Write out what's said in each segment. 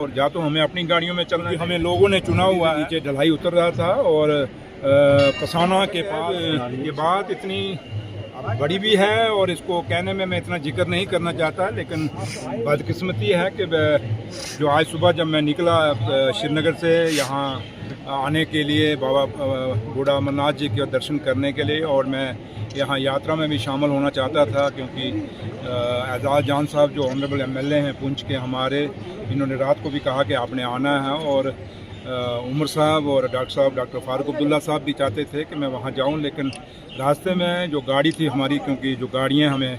और या तो हमें अपनी गाड़ियों में चलना है, हमें लोगों ने चुना हुआ है। नीचे ढलाई उतर रहा था और कसाना के पास ये बात इतनी बड़ी भी है और इसको कहने में मैं इतना जिक्र नहीं करना चाहता, लेकिन बदकिस्मती है कि जो आज सुबह जब मैं निकला श्रीनगर से यहाँ आने के लिए बाबा बूढ़ा अमरनाथ जी के दर्शन करने के लिए, और मैं यहाँ यात्रा में भी शामिल होना चाहता था क्योंकि एजाज जान साहब जो ऑनरेबल MLA हैं पुंछ के हमारे, इन्होंने रात को भी कहा कि आपने आना है, और उमर साहब और डॉक्टर फारूक अब्दुल्ला साहब भी चाहते थे कि मैं वहाँ जाऊँ, लेकिन रास्ते में जो गाड़ी थी हमारी, क्योंकि जो गाड़ियाँ हमें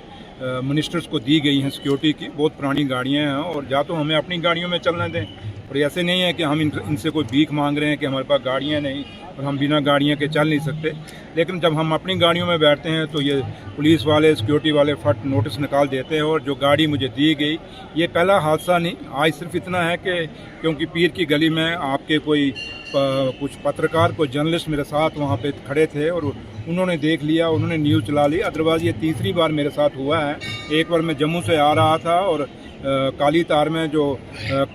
मिनिस्टर्स को दी गई हैं सिक्योरिटी की, बहुत पुरानी गाड़ियाँ हैं, और या तो हमें अपनी गाड़ियों में चलने दें, और ऐसे नहीं है कि हम इनसे कोई भीख मांग रहे हैं कि हमारे पास गाड़ियाँ नहीं और हम बिना गाड़ियाँ के चल नहीं सकते। लेकिन जब हम अपनी गाड़ियों में बैठते हैं तो ये पुलिस वाले सिक्योरिटी वाले फट नोटिस निकाल देते हैं, और जो गाड़ी मुझे दी गई ये पहला हादसा नहीं, आज सिर्फ इतना है कि क्योंकि पीर की गली में आपके कोई कुछ पत्रकार, कोई जर्नलिस्ट मेरे साथ वहाँ पे खड़े थे और उन्होंने देख लिया, उन्होंने न्यूज़ चला ली। अदरवाइज़ ये तीसरी बार मेरे साथ हुआ है। एक बार मैं जम्मू से आ रहा था और काली तार में जो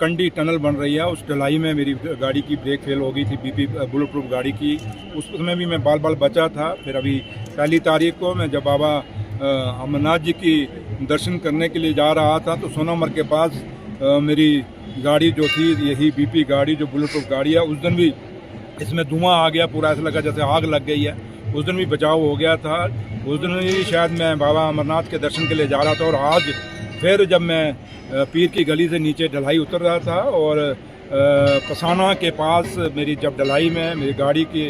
कंडी टनल बन रही है उस ढलाई में मेरी गाड़ी की ब्रेक फेल हो गई थी, BP बुलेट प्रूफ गाड़ी की, उसमें भी मैं बाल बचा था। फिर अभी 1 तारीख को मैं जब बाबा अमरनाथ जी की दर्शन करने के लिए जा रहा था तो सोनामर्ग के पास मेरी गाड़ी जो थी, यही BP गाड़ी जो बुलेट प्रूफ गाड़ी है, उस दिन भी इसमें धुआं आ गया, पूरा ऐसा लगा जैसे आग लग गई है। उस दिन भी बचाव हो गया था। उस दिन भी शायद मैं बाबा अमरनाथ के दर्शन के लिए जा रहा था, और आज फिर जब मैं पीर की गली से नीचे ढलाई उतर रहा था और कसाना के पास मेरी जब ढलाई में मेरी गाड़ी की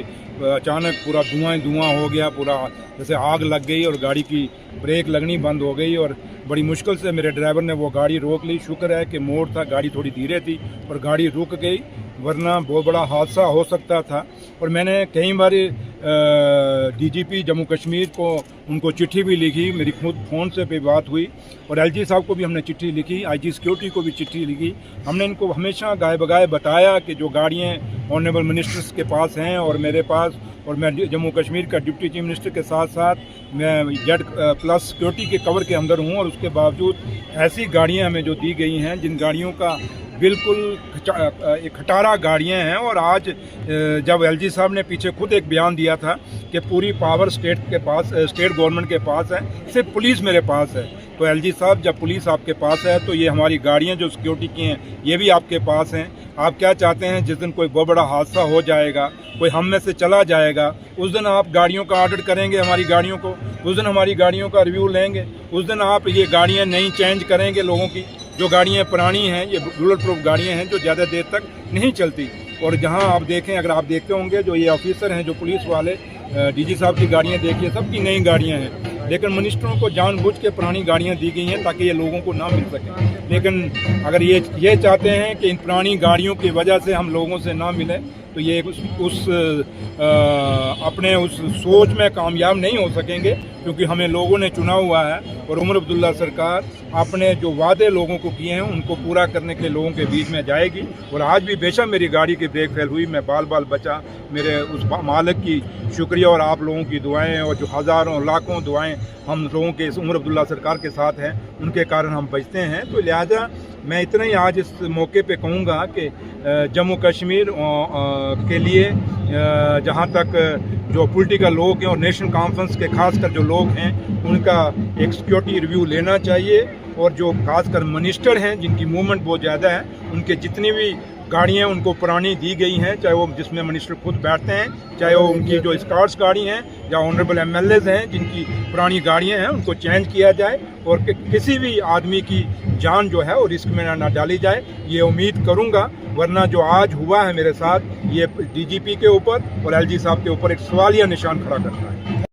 अचानक पूरा धुआं हो गया, पूरा जैसे आग लग गई और गाड़ी की ब्रेक लगनी बंद हो गई, और बड़ी मुश्किल से मेरे ड्राइवर ने वो गाड़ी रोक ली। शुक्र है कि मोड़ था, गाड़ी थोड़ी धीरे थी और गाड़ी रुक गई, वरना बहुत बड़ा हादसा हो सकता था। और मैंने कई बार DGP जम्मू कश्मीर को उनको चिट्ठी भी लिखी, मेरी खुद फ़ोन से भी बात हुई, और LG साहब को भी हमने चिट्ठी लिखी, IG सिक्योरिटी को भी चिट्ठी लिखी। हमने इनको हमेशा गाय बगाए बताया कि जो गाड़ियाँ ऑनरेबल मिनिस्टर्स के पास हैं और मेरे पास, और मैं जम्मू कश्मीर का डिप्टी चीफ मिनिस्टर के साथ साथ मैं Z+ सिक्योरिटी के कवर के अंदर हूँ, और उसके बावजूद ऐसी गाड़ियाँ हमें जो दी गई हैं जिन गाड़ियों का बिल्कुल खटारा गाड़ियाँ हैं। और आज जब LG साहब ने पीछे खुद एक बयान दिया था कि पूरी पावर स्टेट के पास, स्टेट गवर्नमेंट के पास है, सिर्फ पुलिस मेरे पास है, तो LG साहब जब पुलिस आपके पास है तो ये हमारी गाड़ियाँ जो सिक्योरिटी की हैं ये भी आपके पास हैं। आप क्या चाहते हैं, जिस दिन कोई बहुत बड़ा हादसा हो जाएगा, कोई हम में से चला जाएगा, उस दिन आप गाड़ियों का ऑडिट करेंगे हमारी गाड़ियों को, उस दिन हमारी गाड़ियों का रिव्यू लेंगे, उस दिन आप ये गाड़ियाँ नई चेंज करेंगे लोगों की। जो गाड़ियाँ पुरानी हैं ये बुलेट प्रूफ गाड़ियाँ हैं जो ज़्यादा देर तक नहीं चलती। और जहाँ आप देखें, अगर आप देखते होंगे जो ये ऑफिसर हैं, जो पुलिस वाले, DG साहब की गाड़ियाँ देखिए, सबकी नई गाड़ियाँ हैं, लेकिन मिनिस्टरों को जानबूझ के पुरानी गाड़ियाँ दी गई हैं ताकि ये लोगों को ना मिल सके। लेकिन अगर ये चाहते हैं कि इन पुरानी गाड़ियों की वजह से हम लोगों से ना मिले, तो ये अपने उस सोच में कामयाब नहीं हो सकेंगे, क्योंकि हमें लोगों ने चुना हुआ है, और उमर अब्दुल्ला सरकार अपने जो वादे लोगों को किए हैं उनको पूरा करने के लिए लोगों के बीच में जाएगी। और आज भी बेशक मेरी गाड़ी की ब्रेक फेल हुई, मैं बाल बचा, मेरे उस मालिक की शुक्रिया और आप लोगों की दुआएं, और जो हज़ारों लाखों दुआएं हम लोगों के इस उमर अब्दुल्ला सरकार के साथ हैं, उनके कारण हम बचते हैं। तो लिहाजा मैं इतना ही आज इस मौके पे कहूँगा कि जम्मू कश्मीर के लिए जहाँ तक जो पॉलिटिकल लोग हैं और नेशनल कॉन्फ्रेंस के खासकर जो लोग हैं, उनका एक सिक्योरिटी रिव्यू लेना चाहिए, और जो खासकर मिनिस्टर हैं जिनकी मूवमेंट बहुत ज़्यादा है, उनके जितनी भी गाड़ियाँ उनको पुरानी दी गई हैं, चाहे वो जिसमें मिनिस्टर खुद बैठते हैं, चाहे वो उनकी जो स्कॉट्स गाड़ी हैं या ऑनरेबल MLAs हैं जिनकी पुरानी गाड़ियाँ हैं, उनको चेंज किया जाए, और किसी भी आदमी की जान जो है वो रिस्क में ना डाली जाए, ये उम्मीद करूँगा। वरना जो आज हुआ है मेरे साथ, ये DGP के ऊपर और LG साहब के ऊपर एक सवालिया निशान खड़ा करता है।